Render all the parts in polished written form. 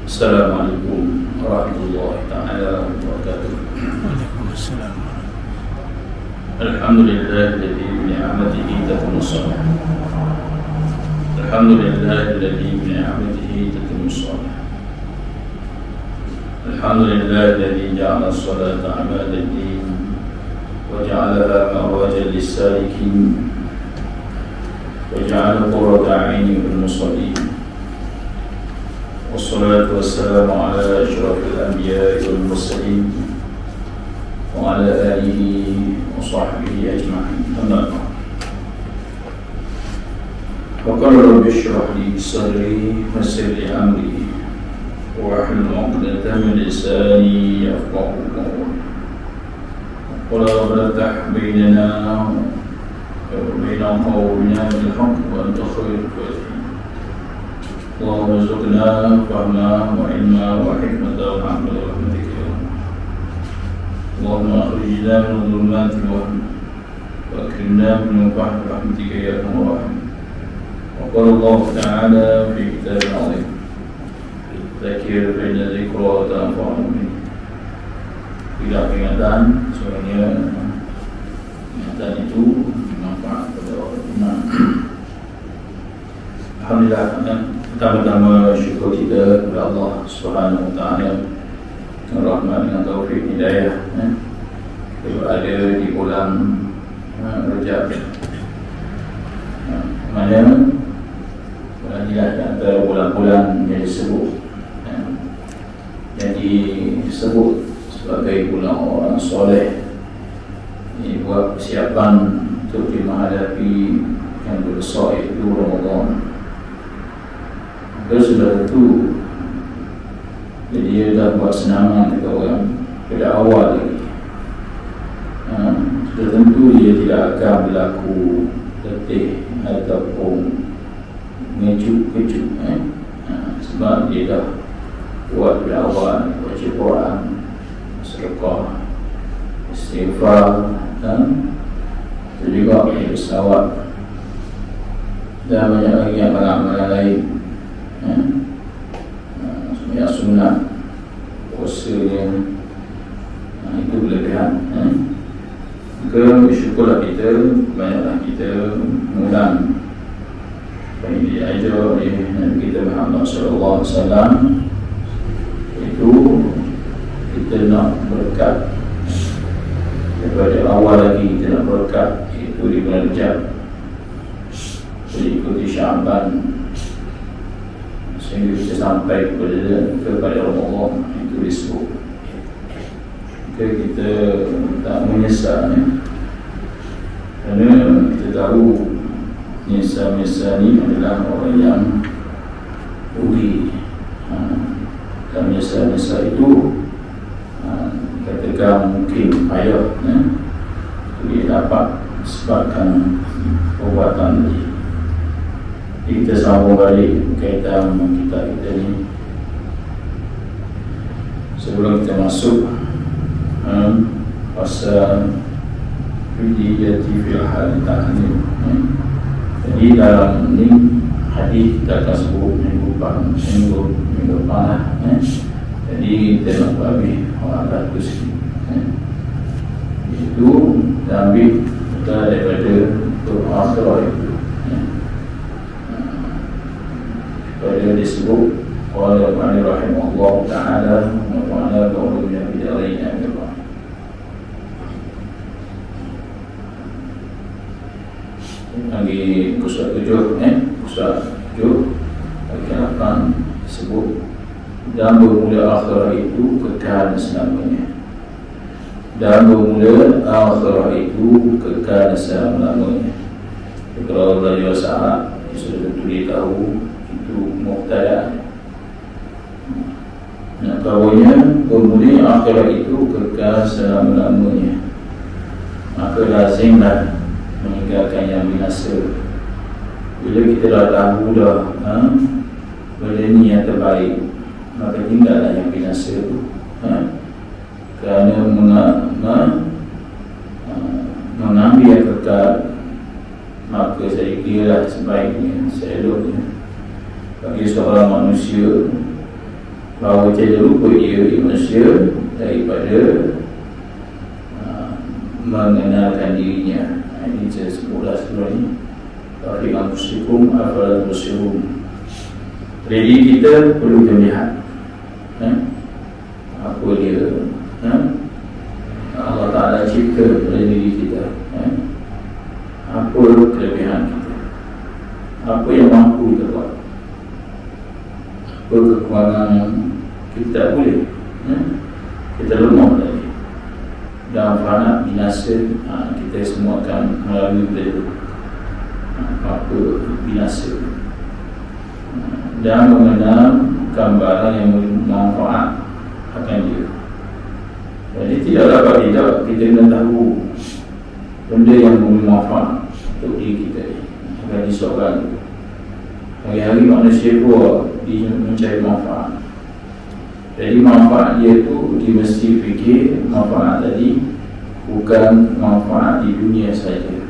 Assalamualaikum warahmatullahi ta'ala wabarakatuh. Waalaikumsalam. Alhamdulillahilladzi bi ni'matihi tatimmu shalah. Alhamdulillahilladzi bi ni'matihi tatimmu shalah. Alhamdulillahilladzi ja'ala as-salata 'imadad-din wa ja'alaha ma'wajan lis-salikin wa ja'ala qurrata 'aini lil-musallin. Wassalatu wassalamu ala asyrafil anbiya'i wal mursalin wa ala alihi wa sahbihi ajma'in. Amma ba'd. Wa qala rabbi shrah li sadri wa yassir li amri wa hlul 'uqdatam min lisani yafqahu qawli. Qala rabbana iftah bainana wa baina qawmina bil haqq wa anta khairul fatihin. Allahumma rizqna fahma wa ilma wa hikmata wa hamda wa rahmatika ya Allah. Allahumma akhrijna min dhulumatil wahm wa akrimna min fahmi rahmatika ya arhamar rahimin. Wa qala Allah ta'ala fi kitabil 'azim, dzakir fa inna dzikra tanfa'ul mu'minin. Bila peringatan sebenarnya peringatan itu bermanfaat pada orang beriman. Alhamdulillah, pertama-tama syukur kita kepada Allah Subhanahu wa taala dengan rahmat dengan taufik hidayah. Kita berada di bulan Rajab. Mana bulan ini antara bulan-bulan yang disebut sebagai bulan orang soleh. Ini buat persiapan untuk menghadapi yang berbesar, iaitu Ramadan. Dia sudah tentu, jadi dia dah buat senaman dekat orang pada awal lagi. Sudah tentu dia tidak akan berlaku letih ataupun mengejuk-kejuk, sebab dia dah buat pada awal, baca Quran, sedekah, istighfar, dan juga berselawat dan banyak lagi amalan-amalan lain. Semuanya sunat, puasanya itu berlebihan. Maka bersyukurlah kita, banyaklah kita mengulang apa yang diajar oleh Nabi kita Muhammad sallallahu alaihi wasallam, itu kita nak berkat daripada awal lagi. Kita nak berkat itu di bulan Rajab, ikuti Syaban sehingga kita sampai kepada Ramadan. Itu disebut. Maka kita tak menyesal, kerana kita tahu menyesal ni adalah orang yang rugi. Dan menyesal itu katakan mungkin payah, dia dapat sebabkan perbuatan tadi. Kita sambung balik berkaitan dengan kitab kita ni. Sebelum kita masuk pasal Fidiyati fil hal ta'anim. Jadi dalam ni hadis kita akan sebut minggu depan. Jadi kita nak habis orang ratus itu ambil kita daripada akhirah itu. Pada disebut qala Ibnu rahimahullah ta'ala wa ta'ala qawlu min bid'ain amillah. Lagi pusat 7 bagian 8 disebut dan bermula akhirah itu kekal selamanya. Dan bermula akhirah itu kekal selamanya. Kalau belajar Arab sudah tentu dia tahu itu mubtada. Kawannya bermula akhirat itu kekal selama-lamanya, maka lazimlah meninggalkan yang binasa. Bila kita dah tahu dah benda ni yang terbaik, maka tinggallah yang binasa itu. Kerana mengambil yang kekal, maka saya kira sebaiknya, seeloknya bagi seorang manusia bahawa tiada lupa dia manusia daripada mengenalkan dirinya. Ini saya sebutlah sebelum ini. Fi anfusikum afala tubsirun. Jadi kita perlu melihat apa dia Allah Ta'ala cipta pada diri kita, apa kelebihan kita, apa yang mampu kita buat, apa kekurangan yang kita tak boleh, kita lemah tadi. Dalam fana binasa, kita semua akan melalui benda apa binasa, dan mengenal gambaran yang bermanfaat akan dia. Jadi tidak dapat kita kena tahu benda yang bermanfaat untuk diri kita bagi seorang. Hari-hari manusia pun dia mencari manfaat. Jadi manfaat dia tu dia mesti fikir manfaat tadi bukan manfaat di dunia saja.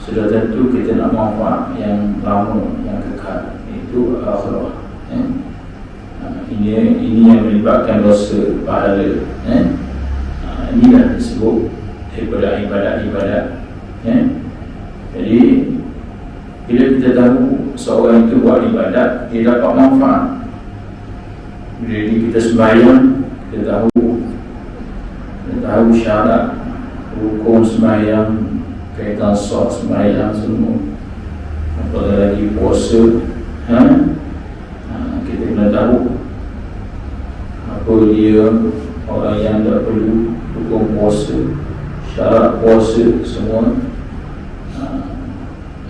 Sudah tentu kita nak manfaat yang lama, yang kekal, itu akhirah. Ini yang melibatkan dosa pahala. Inilah disebut daripada ibadat-ibadat. Jadi bila kita tahu seorang itu buat ibadat, dia dapat manfaat. Bila kita sembahyang, kita tahu syarat rukun sembahyang, kaitan solat sembahyang semua. Apalagi lagi puasa, kita kena tahu apa dia orang yang tak perlu rukun puasa, syarat puasa semua,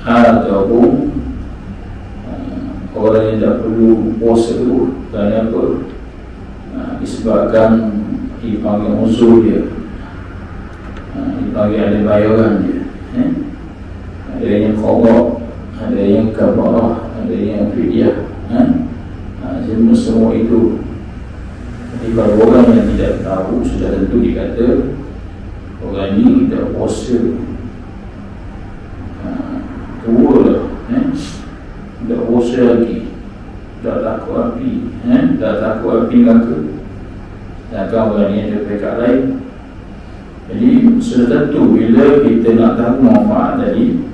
ataupun orang yang tak perlu puasa tu kerana apa? Disebabkan dipanggil unsur dia, dipanggil ada bayaran dia. Ada yang qadha, ada yang kafarah, ada yang fidyah. Semua itu. Jadi kalau orang yang tidak tahu, sudah tentu dikata orang ini tidak puasa, tua lah, tidak puasa lagi, tak takut api, tak takut api neraka. Sedangkan orang ini ada pekat lain. Jadi sudah tentu bila kita nak tahu manfaat tadi,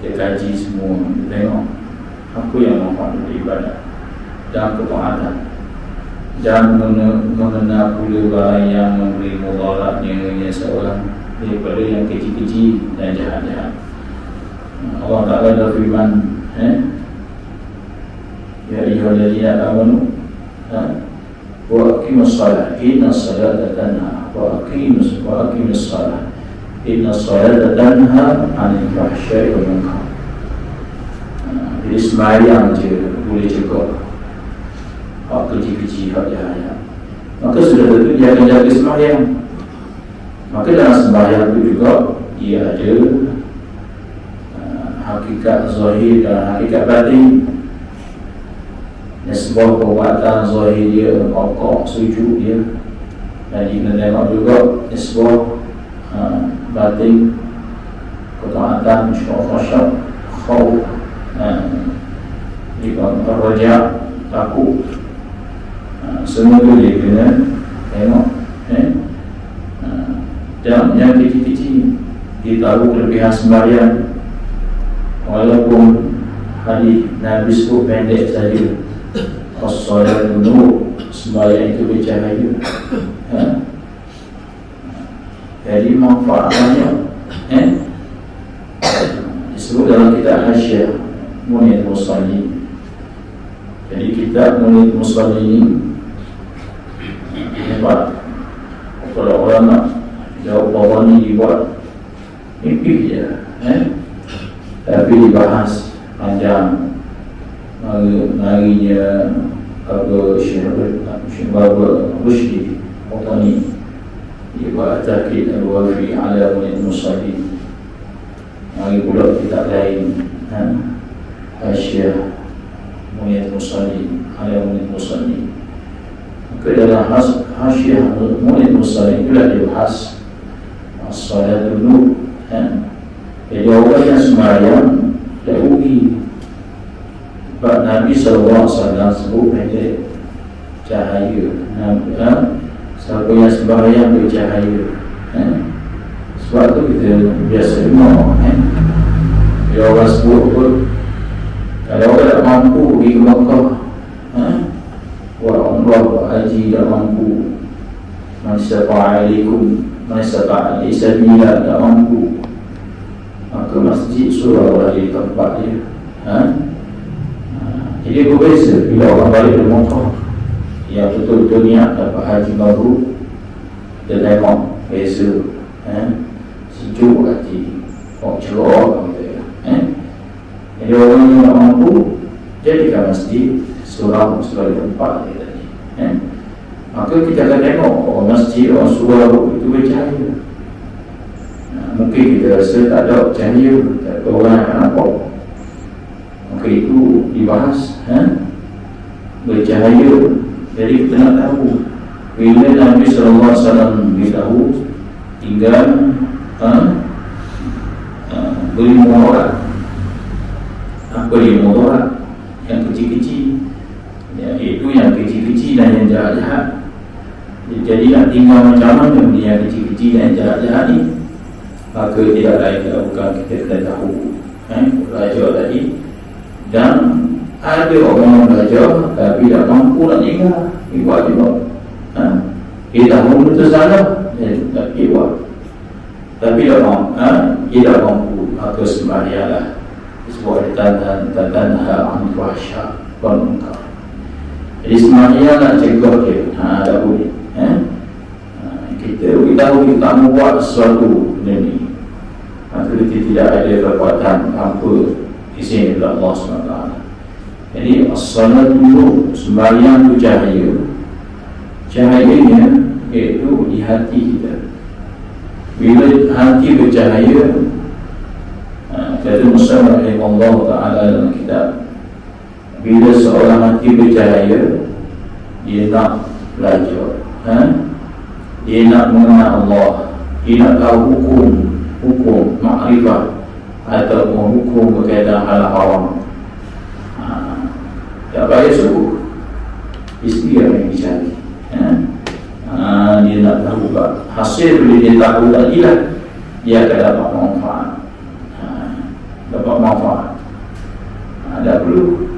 kita kaji semua, kita tengok apa yang manfaat dari ibadat dan ketaatan, dan mengenal pula barang yang memberi mudaratnya seorang daripada yang kecil-kecil dan jahat-jahat. Allah Ta'ala dah firman, ya ayyuhallazina amanu wa aqimus salat inna salata tanha wa aqimus salat inna salata tanha 'anil fahsya'i wal munkar. Jadi sembahyang je boleh cegah hak kecil-kecil, hak jahat. Maka sudah tentu dia akan jaga sembahyang. Maka dalam sembahyang itu juga dia ada hakikat zahir dan hakikat batin. Sebuah perbuatan zahir dia, rokok, sujud dia, dan kita tengok juga sebuah batin, ketaatan, khusyuk, khauf, raja, takut. Semua itu dia kena tengok. Dan yang kecil-kecil dia tahu kelebihan sembahyang. Walaupun hadis Nabi sebut pendek saja, as-salatu nur, sembahyang itu bercahaya. Jadi manfaat banyak. Disebut dalam kitab Hasyiah Munir Musallin. Jadi kitab Munir Musallin ini hebat. Kalau orang nak jawab bawah ni dibuat mimpi je, tapi dibahas panjang. Marinya Syekh Rushdie Qutani dia buat Taqid al-Wafi ala Munir Musallin. Mari pula kitab lain, Hasyiah Munir Musallin ala Munir Musallin. Maka dalam Hasyiah Munir Musallin itulah dia bahas as-salatu nur. Jadi orang yang sembahyang tak rugi. Sebab Nabi SAW sebut pendek, cahaya. Siapa yang sembahyang bercahaya. Sebab tu kita biasa dengar bila orang sebut pun, kalau orang tak mampu pergi ke Makkah, buat umrah, buat haji tak mampu, man istata'a ilaihi sabila tak mampu, maka masjid surau di tempat dia. Jadi berbeza bila orang balik dari Makkah yang betul-betul niat dapat haji baru, dia tengok beza, sejuk hati, cerah gitu ya. Jadi orang yang tak mampu, jadikan masjid surau sebagai tempat dia tadi. Maka kita akan tengok masjid, orang surau itu bercahaya. Mungkin kita rasa tak ada cahaya, tak ada orang yang akan nampak. Maka itu dibahas, bercahaya. Jadi kita nak tahu bila Nabi SAW beritahu tinggal beri mudarat. Apa dia mudarat? Yang kecil-kecil, iaitu yang kecil-kecil dan yang jahat-jahat. Jadi nak tinggal macam mana yang kecil-kecil dan yang jahat-jahat ni, maka tidak lain bukan kita kena tahu belajar tadi. Dan ada orang yang belajar tapi tak mampu nak tinggal, buat juga. Dia tahu betul salah, dia tak buat. Tapi dia tak mampu, maka sembahyanglah. Sebab tantanha an fahsya wal munkar. Jadi sembahyang nak cegah dia, tak boleh. Kita tahu kita tak mau buat sesuatu benda ni, maka kita tidak ada kekuatan tanpa izin daripada Allah SWT. Jadi as-salatu nur, sembahyang itu cahaya. Cahayanya iaitu di hati kita. Bila hati bercahaya, kata Muslim rahimahullah ta'ala dalam kitab, bila seorang hati bercahaya, dia nak belajar, dia nak mengenal Allah, dia nak tahu hukum makrifah ataupun hukum berkaitan hal haram. Tak payah suruh isteri yang dicari. Dia nak tahu hasil bila dia tahu tadi lah, dia akan dapat manfaat. Tak perlu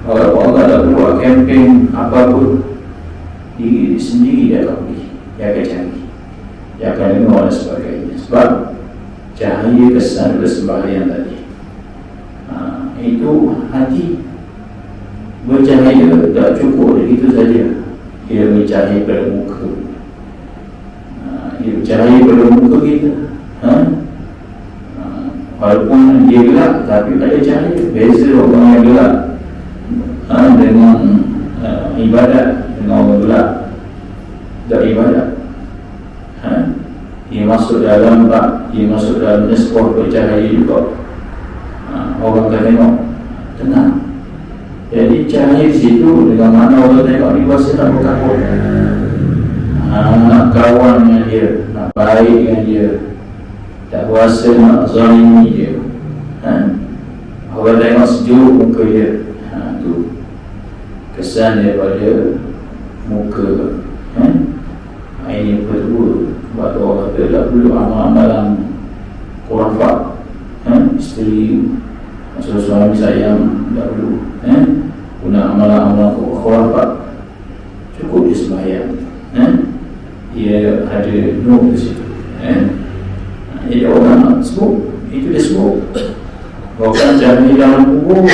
orang tak perlu buat kempen apa pun, diri sendiri dia akan pergi, dia akan cari, dia akan dengar dan sebagainya. Sebab cahaya kesan sembahyang tadi, itu hati bercahaya. Tak cukup begitu saja, dia bercahaya pada muka, dia bercahaya pada muka kita. Walaupun dia gelap tapi ada cahaya. Beza orang yang gelap dengan ibadat dengan orang gelap tak ibadat. Dia masuk dalam nisbah bercahaya juga. Orang akan tengok tenang. Jadi cahaya di situ dengan mana orang tengok dia rasa nak berkawan, nak kawan dengan dia, nak baik dengan dia, tak berasa nak zalimi dia. Orang tengok sejuk muka dia, tu kesan daripada muka. Ini kedua. Sebab tu orang kata tak perlu amal-amalan khurafat. Isteri, suami sayang, tak perlu guna amalan-amalan khurafat. Cukup dia sembahyang, dia ada nur di situ. Jadi orang nak sebut, itu dia sebut. Bukan cahaya dalam kubur.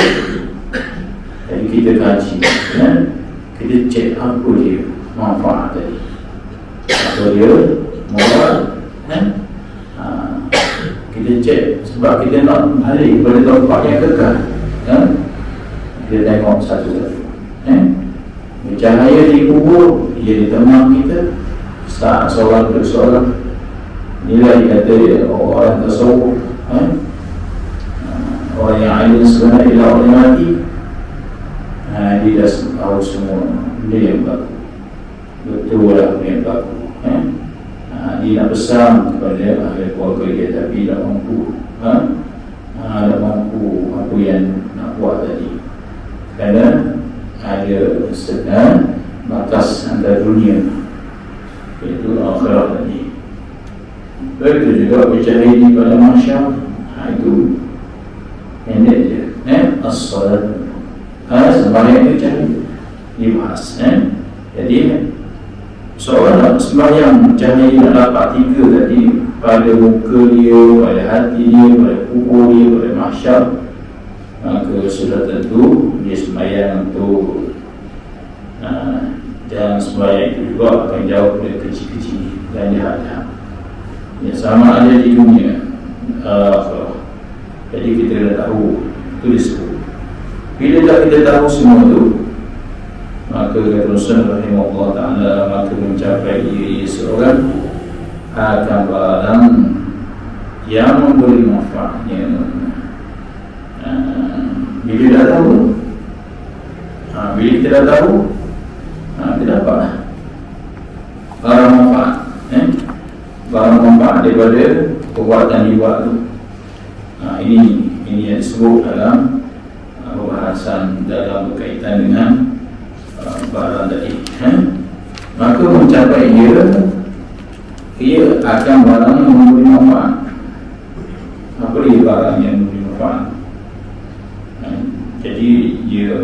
Jadi kita kaji, kita cek apa dia manfaat tadi, apa dia mudarat. Kita cek sebab kita nak balik pada tempat yang kekal. Kita tengok satu-satu. Cahaya di kubur, ia ditemang kita saat solat bersolat. Inilah dikata dia orang tasawuf, orang yang alim sebenarnya ialah orang yang mati. Dia dah tahu semua benda yang berlaku, betul lah benda yang berlaku. Dia nak pesan kepada ahli keluarga dia tapi tak mampu, tak mampu apa yang nak buat tadi, kerana ada sedang batas antara dunia iaitu akhirat tadi. Begitu juga berjahili pada masyarakat, itu pendek je. As-salat, sembahyang itu jahili dibahas. Jadi seorang sembahyang jahili nak dapat 3 tadi, pada muka dia, pada hati dia, pada kubur dia, pada mahsyar, maka sudah tentu dia sembahyang untuk dan sembahyang itu juga akan jauh dari kecil-kecil dan jahat-jahat. Ya, sama ada di dunia. Jadi kita dah tahu itu disebut. Bila dah kita tahu semua itu, maka kata Rasulullah rahimahullah ta'ala, maka mencapai diri seorang akan barang yang memberi manfaatnya. Bila dah tahu, bila kita dah tahu, kita dapatlah barang manfaat. Barang manfaat daripada perbuatan dibuat tu. Ini yang disebut dalam bahasan dalam berkaitan dengan barang tadi. Maka mencapai ia akan barang yang memberi manfaat. Apa dia barang yang memberi manfaat? Jadi dia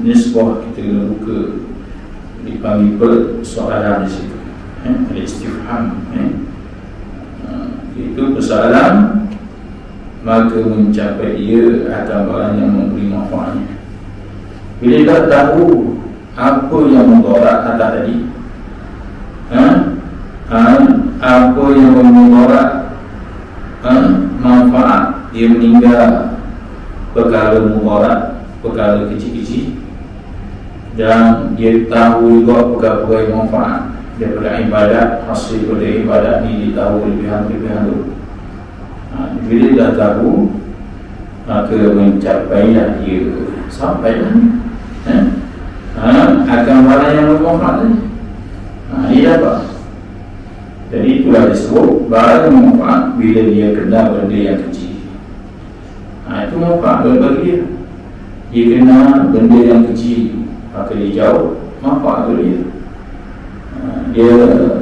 nisbah kita kena buka, dipanggil persoalan di situ. Ada istifham. Itu persoalan, maka mencapai ia akan barang yang memberi manfaatnya. Bila dah tahu apa yang mudarat atas tadi, apa yang memudarat, manfaat dia meninggal, perkara mudarat, perkara kecil-kecil, dan dia tahu juga perkara-perkara yang manfaat daripada ibadat, hasil daripada ibadat ni ditahu lebihan-lebihan tu. Bila dah tahu, maka mencapailah dia, sampailah akan barang yang bermanfaat tadi. Ini dapat. Jadi itulah disebut barang yang bermanfaat bila dia kena benda yang kecil. Itu manfaat bagi dia. Dia kena benda yang kecil, maka dia jauh, manfaat bagi dia. Dia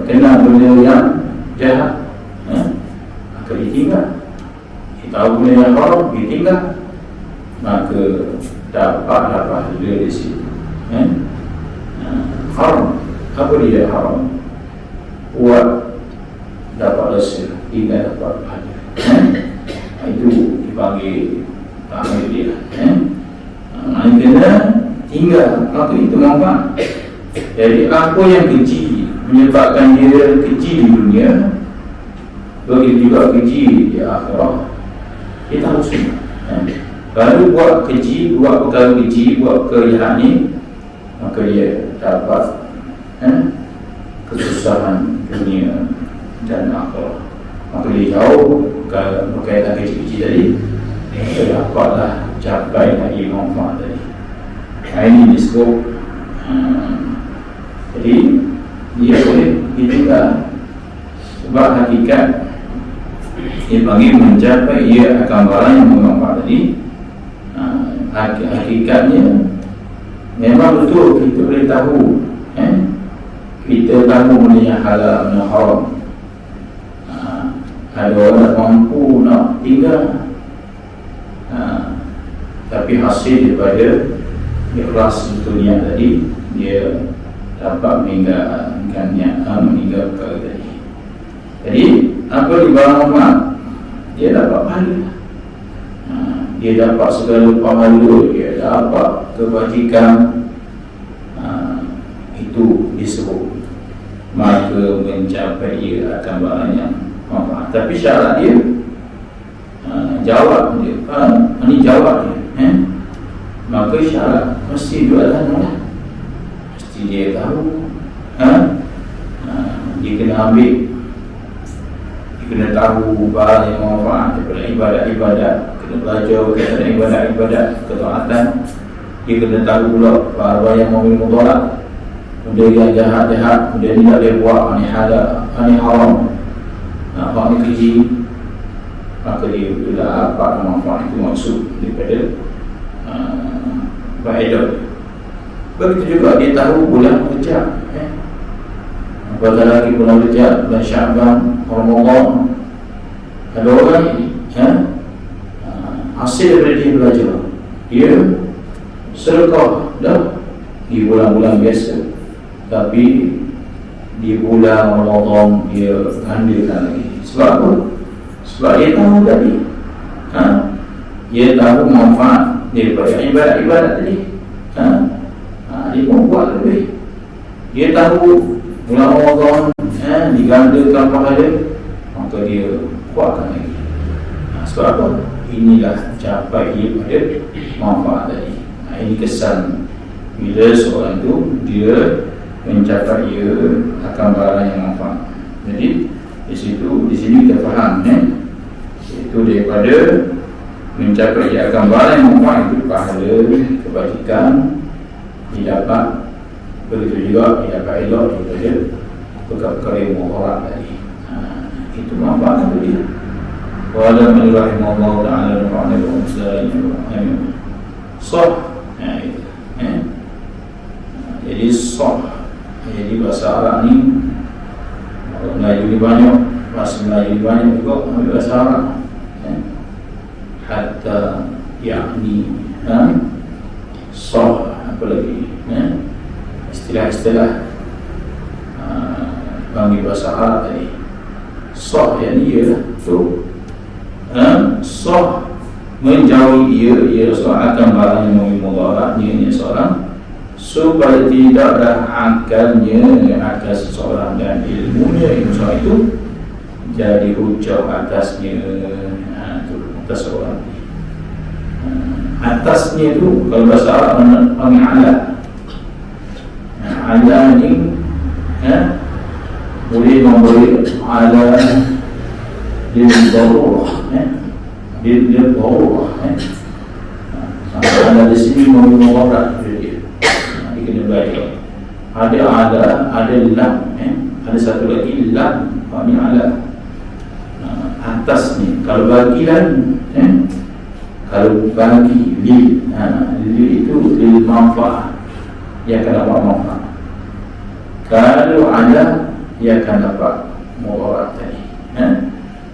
kena benda yang jahat, maka dia tinggal. Dia tahu benda yang haram, dia tinggal, maka dapatlah pahala di situ. Haram, apa dia haram? Buat dapat dosa, tinggal dapat pahala. Itu dipanggil ta'amil dia. Dia kena tinggal, maka itu manfaat. Jadi apa yang kecil menyebabkan dia kecil di dunia, begitu juga kecil di akhirat. Kita harus kalau buat kecil, buat perkara kecil, buat kerjaan ni, maka dia dapat kesusahan dunia dan akhirat. Maka dia jauh berkaitan kecil-kecil tadi, dia dapatlah capai lagi manfaat tadi. Ini disebut. Jadi dia boleh ditinggal, sebab hakikat dia panggil mencapai ia akan barang yang bermanfaat tadi. Hakikatnya memang betul kita boleh tahu, kita tahu benda yang halal dan haram. Ada orang mampu nak tinggal, tapi hasil daripada ikhlas dunia tadi, dia dapat meninggal perkara tadi. Jadi apa di barang manfaat, dia dapat pahala, dia dapat segala pahala, dia dapat kebajikan. Itu disebut maka mencapai ia akan barang yang manfaat. Tapi syarat dia, jawab dia, ini jawab dia, maka syarat mesti dua lah. Mesti dia tahu, dia kena ambil, dia kena tahu barang yang manfaat daripada ibadat-ibadat, kena belajar berkaitan ibadat-ibadat, ketaatan. Dia kena tahu pula barang yang memberi mudarat, benda yang jahat-jahat, benda ni tak boleh buat, ni halal, ni haram, hak ni kecil, maka dia itulah apa manfaat. Itu maksud daripada faedah. Begitu juga dia tahu bulan Rejab, apatah lagi bulan Rejab, bulan Syaban, Ramadan. Ada orang hasil daripada dia belajar, dia sedekah dah di bulan-bulan biasa, tapi di bulan Ramadan dia gandakan lagi. Sebab apa? Sebab dia tahu tadi, dia tahu manfaat daripada ibadat-ibadat tadi. Dia pun buat lebih. Dia tahu bulan Ramadan digandakan pahala, maka dia buatkan lagi. Sebab apa? Inilah capai dia pada manfaat tadi. Ini kesan bila seorang tu dia mencapai ia akan barang yang manfaat. Jadi di sini kita faham, itu daripada mencapai ia akan barang yang manfaat itu pahala kebajikan didapat, begitu juga didapat elok daripada perkara-perkara yang mudarat tadi. Itu manfaat itu dia. Wa'alamu rahimahullah ta'ala nafa'ana bi'umsalahi sah. Jadi sah, jadi bahasa Arab ni, Melayu ni banyak, bahasa Melayu ni banyak juga ambil bahasa Arab. Hatta yakni sah, apa lagi istilah-istilah bagi bahasa Arab tadi. Sah yang ia tu sah menjauhi ia seorang akan barang yang memudaratnya seorang, supaya tidaklah akal seseorang dan ilmunya seseorang itu jadi hujah atasnya, atas seorang. Atasnya itu kalau bahasa Arab panggil ala. Ala ni boleh memberi ala dia darurah, dia darurah. Ada di sini memudarat dia. Kena baik. Ada lam, ada satu lagi lam, ini ala. Atas ni kalau bagi lam, kalau bagi li, li itu lil manfaat, dia akan dapat manfaat. Kalau ada, dia akan dapat mudarat tadi.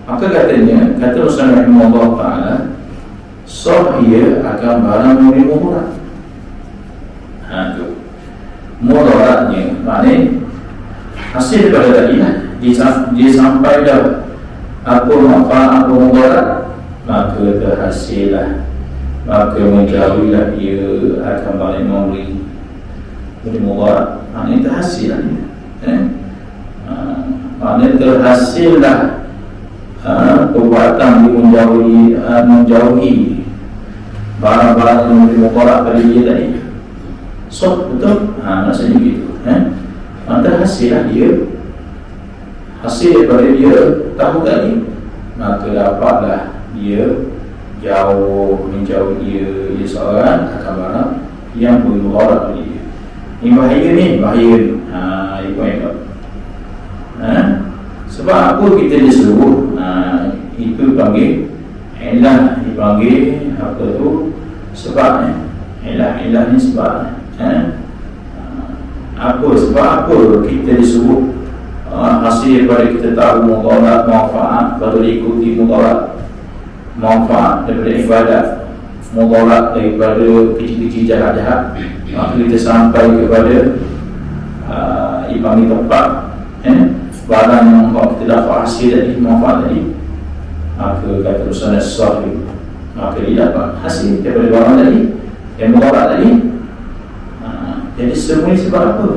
Maka katanya, kata Rasulullah sallallahu ta'ala, sah ia akan barang memberi mudarat. Itu mudaratnya, maknanya hasil daripada tadi lah, dia sampai dah apa manfaat, apa mudarat, maka terhasil lah, maka menjauhilah dia akan balik memberi mudarat. Maknanya terhasil lah dia. Maknanya terhasil lah perbuatan dia menjauhi barang-barang yang memberi mudarat pada dia tadi. So, betul? Maksudnya begitu. Maka hasil lah dia, hasil daripada dia tahu tadi, maka dapatlah dia menjauhi dia seorang akan barang yang bermudarat pada dia. Ini bahaya ni, bahaya. Ini poin tu. Sebab apa kita disuruh, itu panggil ilah, dipanggil apa tu sebab ilah ni sebab apa, sebab apa kita disuruh hasil daripada kita tahu mudarat manfaat, baru ikuti mudarat manfaat daripada ibadat, mudarat daripada kecil-kecil jahat-jahat, maka kita sampai kepada dipanggil tempat barang yang manfaat, kita dapat hasil tadi, manfaat tadi, maka kata Rasulullah SAW, maka dia dapat hasil daripada barang tadi yang mudarat tadi. Jadi semua ini sebab apa?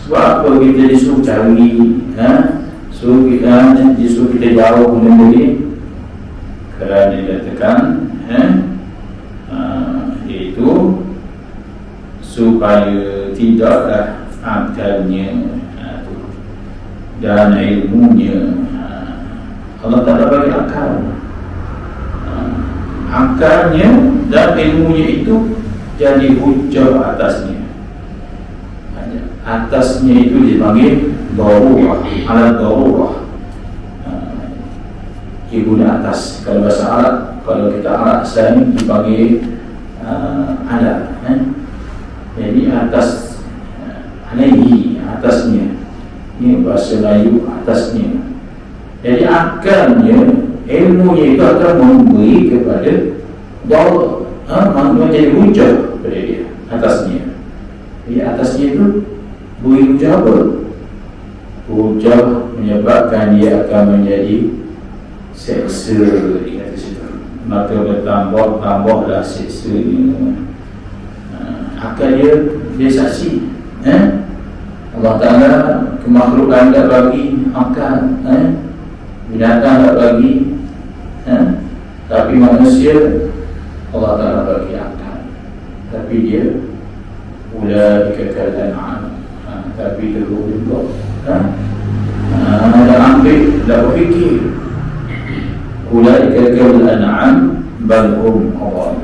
Sebab apa kita disuruh cari, disuruh kita jauh benda ini? Kerana dikatakan iaitu supaya tidaklah akalnya dan ilmunya, Allah tak bagi akal, akalnya dan ilmunya itu jadi hujah atasnya. Atasnya itu dipanggil darurah, alat darurah. Ibu atas, kalau bahasa Arab, kalau kita Arab saya dipanggil alat. Jadi atas, alaihi, atasnya. Ini bahasa Melayu, atasnya. Jadi akalnya, ilmunya itu akan memberi kepada menjadi hujah kepada dia, atasnya. Jadi atasnya itu beri hujah apa? Hujah menyebabkan dia akan menjadi seksa di atas itu. Maka bertambahlah seksa ini. Akal dia saksi. Allah Ta'ala kemakhlukan tak bagi akal, binatang tak bagi, tapi manusia Allah Ta'ala bagi akal. Tapi dia ulaika kal an'am, tapi terus juga ada ambil, tak berfikir. Ulaika kal an'am bal hum adall,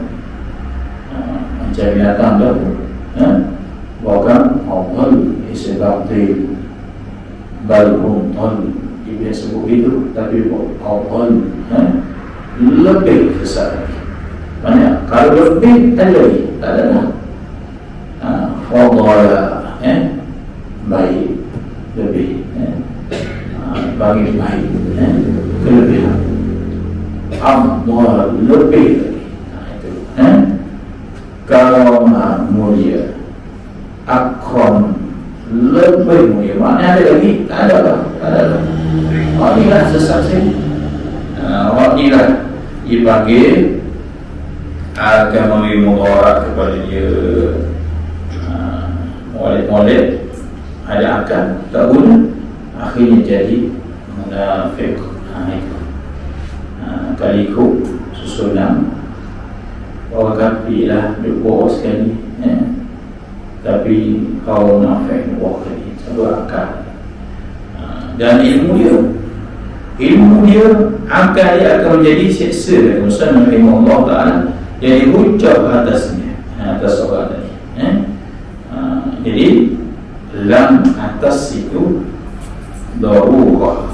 macam binatang dah bahkan adall sebatil bal hum adall, dia sebut itu, tapi adall lebih besar. Mana kalau lebih tak ada dah. Fadala, baik, lebih, bagi baik, kelebihan. Afdal, lebih lagi. Kalau mulia, akram, lebih mulia. Mana ada lagi? Tak ada lah, tak ada lah. Inilah sesaksi. Inilah dipanggil akan memberi mudarat kepada dia. Molek ada akal tak guna, akhirnya jadi munafik. Kali ikut susunan orang kafir lah berbuah sekali, tapi kau munafik berbuah sekali. Sebab akal dan ilmu dia akal dia akan menjadi seksa. Musa Nabi Allah Ta'ala jadi hujah atasnya, atas orang tadi. Jadi lam atas itu darurah.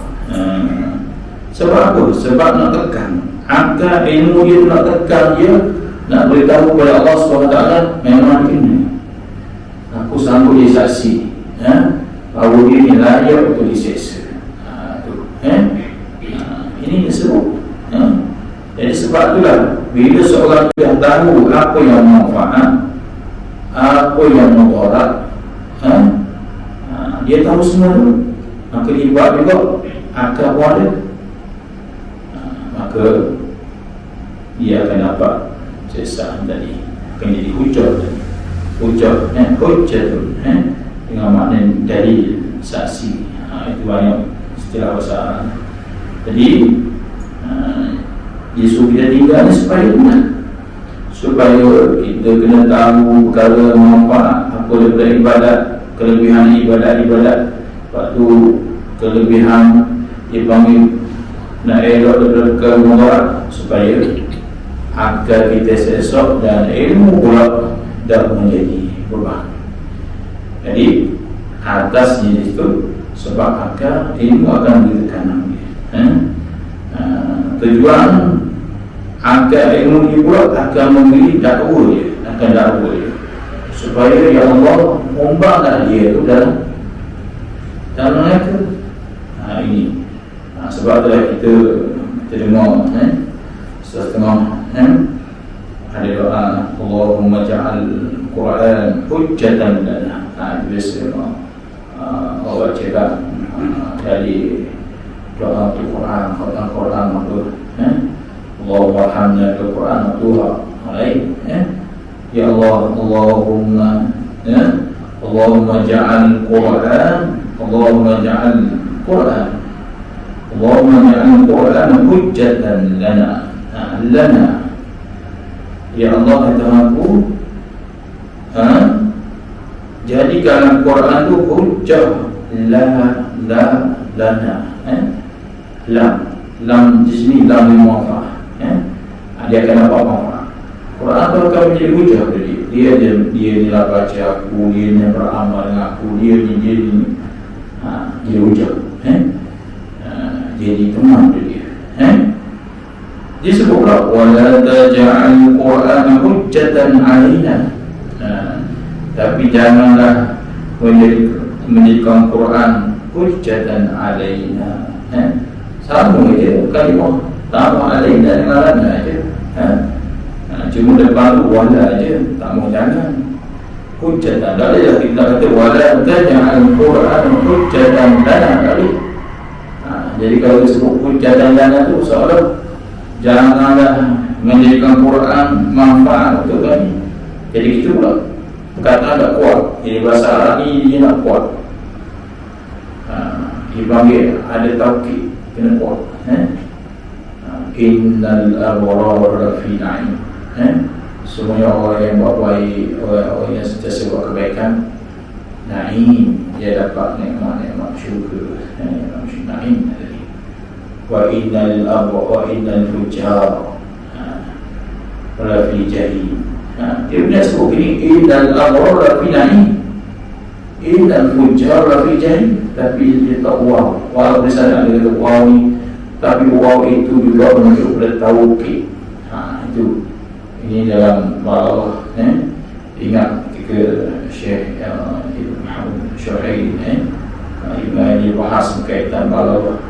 Sebab apa? Sebab nak tekan akal, ilmu dia nak tekan dia, nak beritahu kepada Allah SWT, memang ini aku sanggup jadi saksi, bahawa dia ni layak untuk diseksa. Ini disebut. Jadi sebab itulah bila seorang yang tahu apa yang manfaat, apa yang mudarat, dia tahu semua tu, maka dia buat juga akal dia, maka dia akan dapat sesaan tadi, akan jadi hujah tadi. Hujah tu dengan makna dari saksi. Itu banyak istilah bahasa Arab. Jadi disuruh kita tinggal ni supaya kita kena tahu perkara manfaat, apa daripada ibadat, kelebihan ibadat. Lepas tu kelebihan dipanggil nak elok daripada kemudarat, supaya akal kita sesok dan ilmu pula dah menjadi berubah. Jadi atasnya itu sebab akal, ilmu akan ditekan. Tujuan akal ilmu ni pula akan memberi dakwah dia, akan dakwah dia, supaya ya Allah umbangkan dia itu dalam neraka. Ini sebab itulah kita dengar setengah ada doa, Allahumma ja'al Quran hujjatan lana. Biasa Allah cakap dari doa Al-Quran, khatam Quran makhluk, Allahumma hamna bil Quran makhluk alaih. Ya Allah, Allahumma ja'al Quran, Allahumma ja'al Quran, Allahumma ja'al Quran hujjatan lana. Ya Allah, kata aku, jadikan Quran itu hujjah lana. Lam di sini lam manfaat. Dia akan dapat manfaat. Quran itu akan menjadi hujah dari dia ni lah baca aku, dia ni beramal dengan aku, dia ni dia hujah. Jadi teman dia. Dia sebut pula wala taj'al Quran hujjatan alaina. Tapi janganlah menjadikan Quran hujjatan alaina. Sama je kalimah sama alaina dengan lana aja. Cuma depan wala aja, tak mau jangan hujjatan. Tak ada kita kata wala taj'al Quran hujjatan lana kali. Jadi kalau disebut hujjatan lana tu seolah janganlah menjadikan Quran manfaat untuk kami. Jadi gitu pula perkataan tak kuat. Jadi bahasa Arab ni dia nak kuat. Dipanggil ada taukid, kena kuat. Innal abrara fi na'im. Semuanya orang yang buat baik, orang yang sentiasa buat kebaikan, na'im, dia dapat nikmat-nikmat syurga. Na'im tadi. Wa innal abrara wa innal fujjar la fi jahim. Dia punya sebut ini innal abrara fi na'im, innal fujjar la fi jahim. Tapi dia tak wow. Walau di sana dia kata wow ni, tapi wow itu juga menunjuk pada taukid. Itu ini dalam bawah. Ingat ketika Syekh Ibn Muhammad Syuhaib dia bahas berkaitan bawah.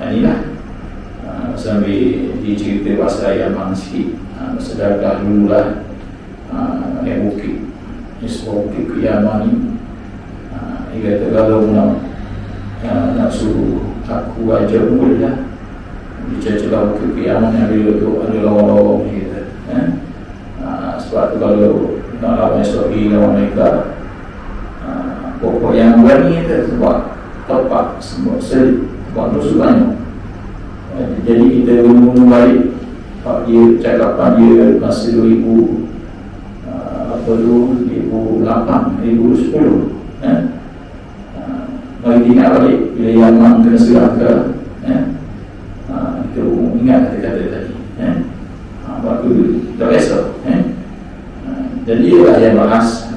Inilah sambil dicerita bahasa Yaman sikit. Sedar dahulu lah yang bukit ni, sebuah bukit ke Yaman ni. Dia kata kalau nak suruh aku ajar murid lah, dia celah bukit ke Yaman yang ada lawang-lawang ni kata. Sebab tu kalau nak lawan SOE lawan mereka, pokok yang berani kata sebab tepat semua sebab musuh banyak. Jadi kita guna balik dia cakapan dia masa 2008, 2010. Bagi ingat balik bila Yaman kena serang ke, kita ingat kata-kata tadi. Waktu tak biasa. Jadi ialah yang bahas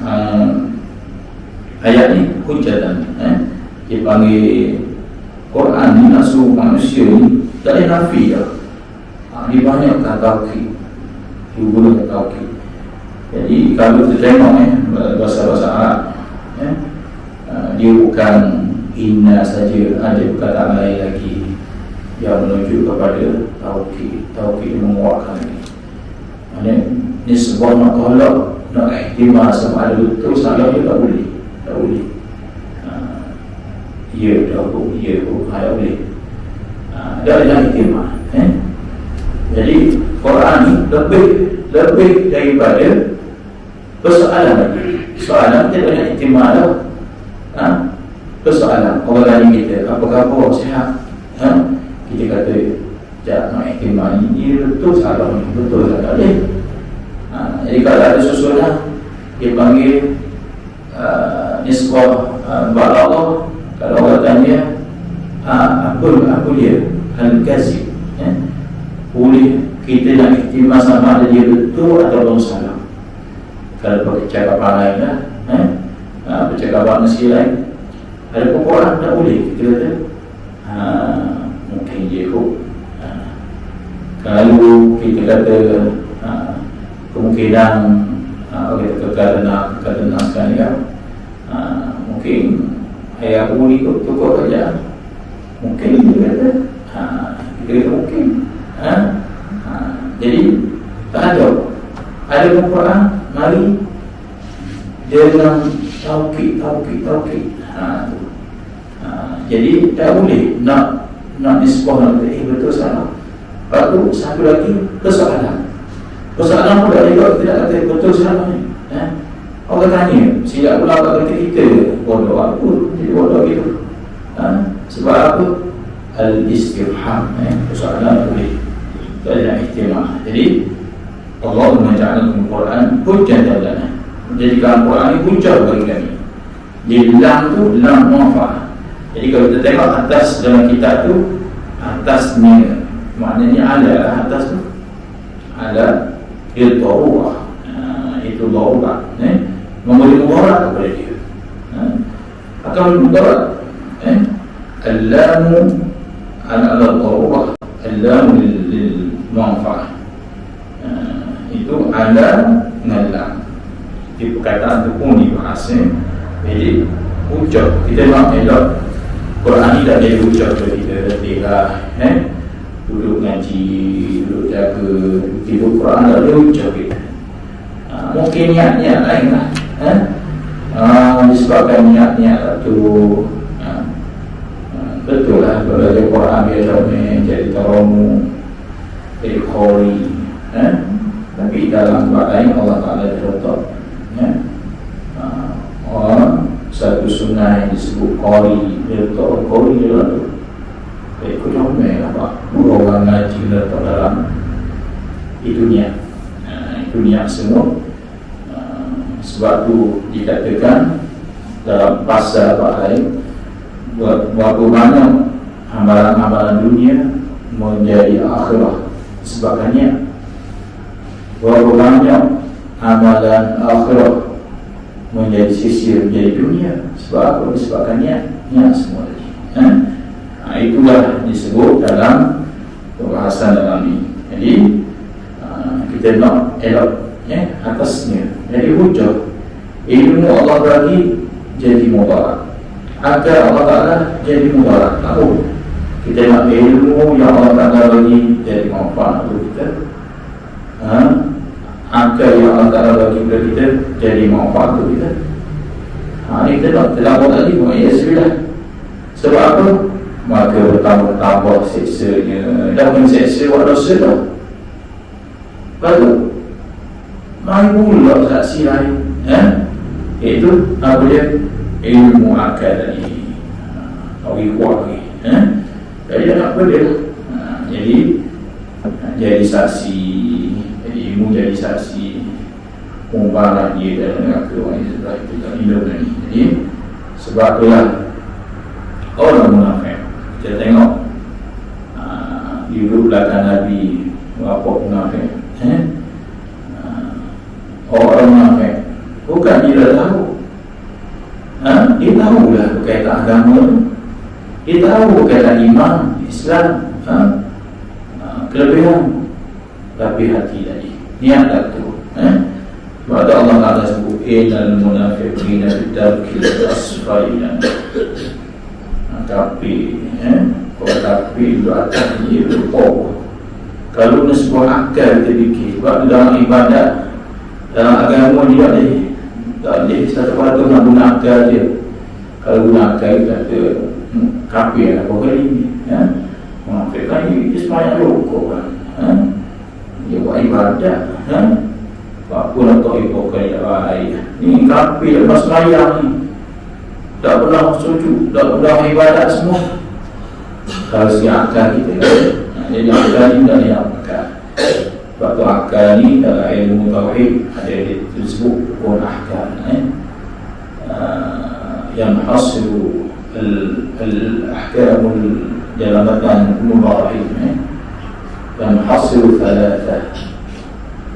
ayat ni hujjatan. Dia panggil Quran ni nak suruh manusia ni tak ada nafi dah. Dia banyak kata taukid. Dia guna kata taukid. Jadi kalau kita tengok bahasa-bahasa Arab, dia bukan inna saja, ada perkataan lain lagi yang menunjuk kepada taukid. Taukid menguatkan ini. Ini sebuah nak tolak, nak ihtimal sama ada betul salah dia tak boleh. Tak boleh. Ya tak boleh. Tak ada ihtimal. Jadi Quran ni lebih daripada persoalan lagi. Soalan kita banyak ihtimal lah. Persoalan orang lain kita, apakah orang sihat? Kita kata nak ihtimal ni betul salah ni, betul salah ni. Jadi kalau ada susunan dia panggil nisbah balagha. Kalau orang tanya apa dia al-kazib, boleh kita nak ihtimal sama ada dia betul atau salah. Kalau percakapan lain lah, percakapan manusia lain, ada Quran tak boleh kita kata mungkin dia ikut. Kalau kita kata kemungkinan kerana sekarang ni mungkin ayah aku ikut tukar saja, mungkin dia kata kita kata mungkin. Jadi tak ada Quran mari dia dengan taukid. Jadi tak boleh nak nisbah nak betul salah. Lepas tu satu lagi persoalan pun tak ada kita nak kata betul salah ni. Orang tanya silap pula kata kita bodoh apa, jadi bodoh gitu. Sebab apa? Al-istifham, persoalan boleh tak ada ihtimal. Jadi Allah menjadikan Quran hujjatan lana, menjadikan Quran ini hujjah bagi kami. Di lam tu lam mu'afah. Jadi kalau kita tengok atas dalam kitab tu, atas ni maknanya ada atas tu ada il-darurah. Itu darurah, memberi mudarat kepada dia. Akan memberi mudarat. Al-lamu al-darurah, al-lamu lil-manfa'ah. Itu ada dengan lam. Di perkataan ikhlas Jadi ucap kita nak elok Quran ni tak jadi ucap kita letihlah duduk ngaji, duduk jaga tidur Quran tak ada ucap kita. Mungkin niat-niat lain lah disebabkan niat-niat tu betul lah belajar Quran biasa jadi taramu, jadi khori tapi dalam tempat lain Allah Ta'ala terletak satu sunnah yang disebut khori, dia letak khori dia lalu ikut ramai lah Pak orang ngaji letak dalam itu niat semua. Sebab tu dikatakan dalam pasal apa lain berapa banyak amalan-amalan dunia menjadi akhirah sebabkannya, berapa banyak amalan akhirah menjadi sisir menjadi dunia. Sebab apa? Disebabkannya niat semua tadi. Itulah disebut dalam pembahasan dalam ini. Jadi kita nak elok atasnya. Jadi hujah ilmu Allah bagi jadi mudarat, agar Allah Ta'ala jadi mudarat. Tahu kita nak ilmu yang Allah Ta'ala bagi jadi manfaat untuk kita, agar yang Allah Ta'ala bagi kepada kita jadi manfaat untuk kita. Ini kita nak terlalu tadi Yasirlah. Sebab apa? Maka bertambah seksanya. Dah menseksa buat dosa dah. Baru mari pula saksi lain Iaitu apa dia? Ilmu akal tadi Lagi kuat lagi Jadi nak apa dia? Jadi saksi. Jadi ilmu jadi saksi. Mubarak dia dalam neraka orang Israel itu tak hidup ni. Jadi sebab itulah orang munafik kita tengok duduk belakang Nabi apa munafik orang munafik bukan dia tahu dia tahu lah berkaitan agama, dia tahu berkaitan iman Islam kelebihan, tapi hati tadi niat tak tu sebab Allah Ta'ala sebut innal munafiqina fi darkil asfalina. Tapi kalau tapi itu atas dia berpau. Kalau sebuah akal kita fikir, sebab dalam ibadat dalam agama dia tak ada satu patut nak guna akal dia. Kalau guna akal kita kata kafir apa kali ni munafik kan dia semayang rokok kan dia buat ibadat apa nak tahu ibadat yang baik ni kafir lepas semayang ni tak pernah sujud, tak pernah ibadat semua. Kalau si akal kita jadi akal ni tak ada akal. Sebab tu akal ni dalam ilmu tauhid ada disebut rukun ahkam yang hasilu al-ahkamul dalam matan mubarak yang hasilu thalatha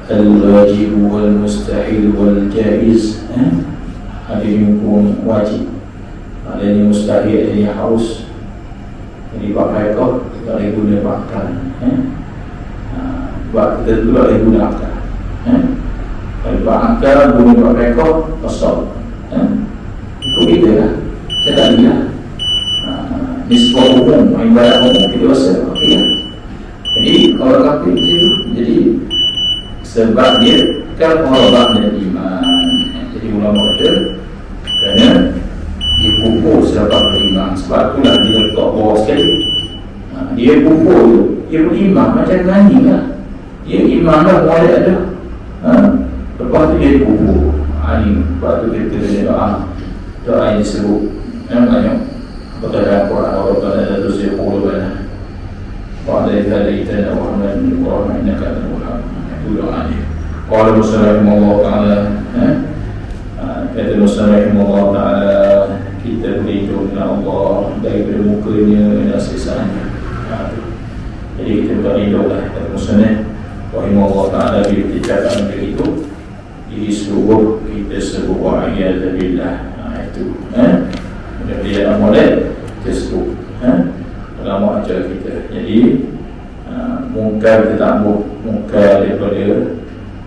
al-wajib wal-mustahil wal-jaiz. Ada yang hukum wajib, ada yang mustahil, ada yang harus. Jadi buat mereka tak boleh guna akal buat kita tu tak boleh guna akal kalau buat akal guna mereka kosong ikut kita lah. Saya tak lihat ni sebuah umum ibadat umum kita rasa okay lah. Jadi kalau kafir di situ jadi sebab dia kan orang dari iman. Jadi ulama kata kerana dia kufur sebab beriman. Sebab itulah dia letak bawah sekali. Dia kufur tu, dia beriman macam nani lah. Dia iman dah, mulai ada lepas tu dia kufur. Lepas tu kita doa yang disebut banyak perkataan Quran Allah Ta'ala dosa puluh banyak Wa alaihi halaitana wa rahmatullahi wa innaka al-wahhab. Itu doa dia. Qala musannif Allah Ta'ala kata musannif Allah Ta'ala kita berlindung dengan Allah daripada mukanya dan sisanya. Jadi kita berlindunglah kata musannif rahimahullah Ta'ala bila dikatakan begitu di seluruh kita sebut wa'iyadzabillah. Itu dia nak molek kita sebut dalam ajar kita. Jadi mungkar kita tak mungkar daripada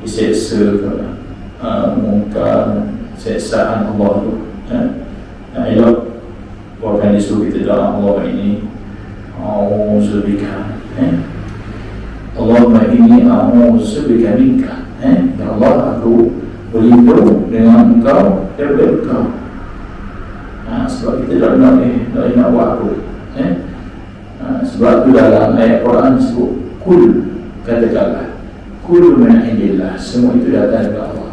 diseksa mungkar seksaan Allah tu. Elok bukan disuruh kita dalam Allah ini A'udzubika Allahumma inni a'udzubika minka. Ya Allah, aku berlindung dengan engkau daripada engkau. Sebab kita tak nak buat aku. Sebab tu dalam ayat Quran sebut kul, katakanlah kul min indillah, semua itu datang dari Allah.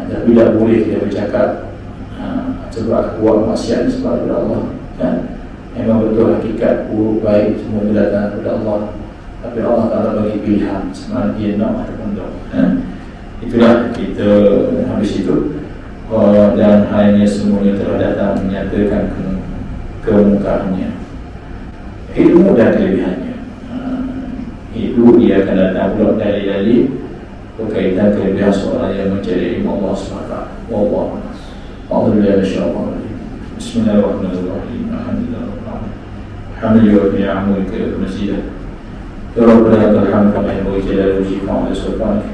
Tapi tak boleh kita bercakap sebab aku buat maksiat sebab dari Allah. Memang betul hakikat buruk baik semua itu datang daripada Allah. Tapi Allah Ta'ala bagi pilihan sebenarnya dia nak ataupun tak. Itulah kita habis itu. Dan hanya semuanya telah datang menyatakan kemukaannya. Ilmu dan kelebihannya. Itu dia akan datang pula dalil-dalil berkaitan kelebihan seorang yang mencari ilmu Allah SWT. Wallahu a'lam. Bismillahirrahmanirrahim. Alhamdulillah bi ni'amika al-mazidah. Ya Rabbana lakal hamd kama yanbaghi li jalali wajhika wa 'ala sultanik.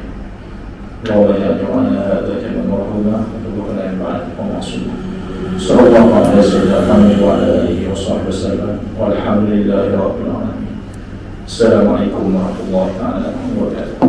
Allahumma ya jama'a hadha jam'an marhuma wa tawakkalna ala ma'sum. Sallallahu alaihi wasallam wa ala alihi wa sahbihi wasallam. Walhamdulillahi rabbil alamin. Assalamualaikum warahmatullahi wabarakatuh.